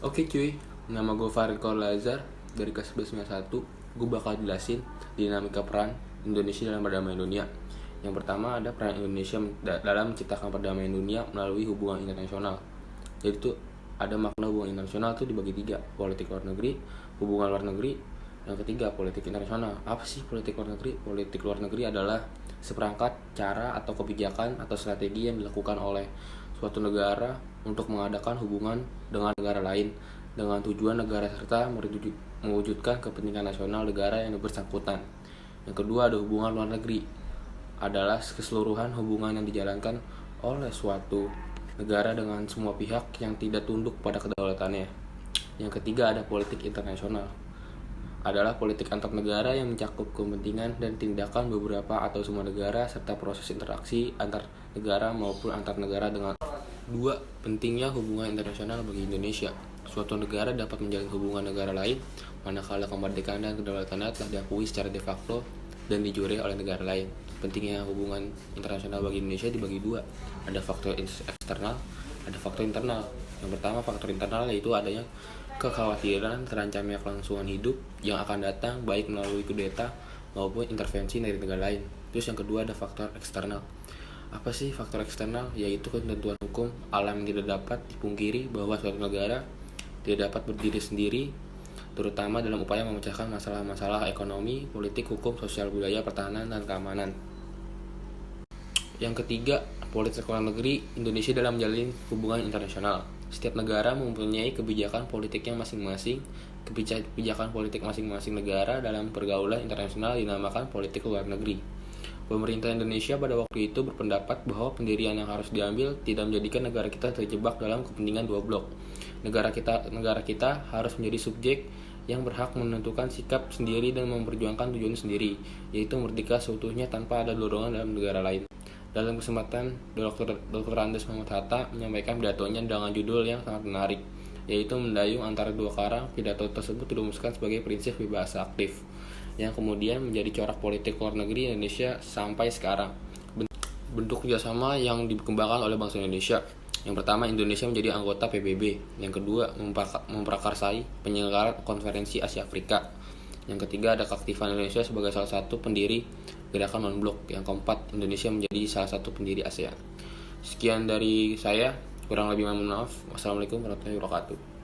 Oke cuy, nama gue Farid Lazar dari kelas 1191. Gue bakal jelasin dinamika peran Indonesia dalam perdamaian dunia. Yang pertama ada peran Indonesia dalam menciptakan perdamaian dunia melalui hubungan internasional. Jadi tuh ada makna hubungan internasional tuh dibagi tiga: politik luar negeri, hubungan luar negeri, yang ketiga politik internasional. Apa sih politik luar negeri? Politik luar negeri adalah seperangkat cara atau kebijakan atau strategi yang dilakukan oleh suatu negara untuk mengadakan hubungan dengan negara lain dengan tujuan negara serta mewujudkan kepentingan nasional negara yang bersangkutan. Yang kedua ada hubungan luar negeri, adalah keseluruhan hubungan yang dijalankan oleh suatu negara dengan semua pihak yang tidak tunduk pada kedaulatannya. Yang ketiga ada politik internasional, adalah politik antar negara yang mencakup kepentingan dan tindakan beberapa atau semua negara serta proses interaksi antar negara maupun antar negara dengan. Dua, pentingnya hubungan internasional bagi Indonesia. Suatu negara dapat menjalin hubungan negara lain manakala kemerdekaan dan kedaulatannya telah diakui secara de facto dan dijuri oleh negara lain. Pentingnya hubungan internasional bagi Indonesia dibagi dua. Ada faktor eksternal, ada faktor internal. Yang pertama faktor internal yaitu adanya kekhawatiran terancamnya kelangsungan hidup yang akan datang baik melalui kudeta maupun intervensi dari negara lain. Terus yang kedua ada faktor eksternal. Apa sih faktor eksternal? Yaitu ketentuan hukum alam yang tidak dapat dipungkiri bahwa suatu negara tidak dapat berdiri sendiri, terutama dalam upaya memecahkan masalah-masalah ekonomi, politik, hukum, sosial, budaya, pertahanan, dan keamanan. Yang ketiga, politik luar negeri Indonesia dalam menjalin hubungan internasional. Setiap negara mempunyai kebijakan politiknya masing-masing. Kebijakan politik masing-masing negara dalam pergaulan internasional dinamakan politik luar negeri. Pemerintah Indonesia pada waktu itu berpendapat bahwa pendirian yang harus diambil tidak menjadikan negara kita terjebak dalam kepentingan dua blok. Negara kita harus menjadi subjek yang berhak menentukan sikap sendiri dan memperjuangkan tujuan sendiri, yaitu merdeka seutuhnya tanpa ada dorongan dalam negara lain. Dalam kesempatan, Dr. Andes Muhammad Hatta menyampaikan pidatonya dengan judul yang sangat menarik, yaitu Mendayung Antara Dua Karang. Pidato tersebut dirumuskan sebagai prinsip bebas aktif, yang kemudian menjadi corak politik luar negeri Indonesia sampai sekarang. Bentuk kerjasama yang dikembangkan oleh bangsa Indonesia. Yang pertama, Indonesia menjadi anggota PBB. Yang kedua, memprakarsai penyelenggaraan konferensi Asia Afrika. Yang ketiga, ada keaktifan Indonesia sebagai salah satu pendiri gerakan non-blok. Yang keempat, Indonesia menjadi salah satu pendiri ASEAN. Sekian dari saya, kurang lebih mohon maaf. Wassalamualaikum warahmatullahi wabarakatuh.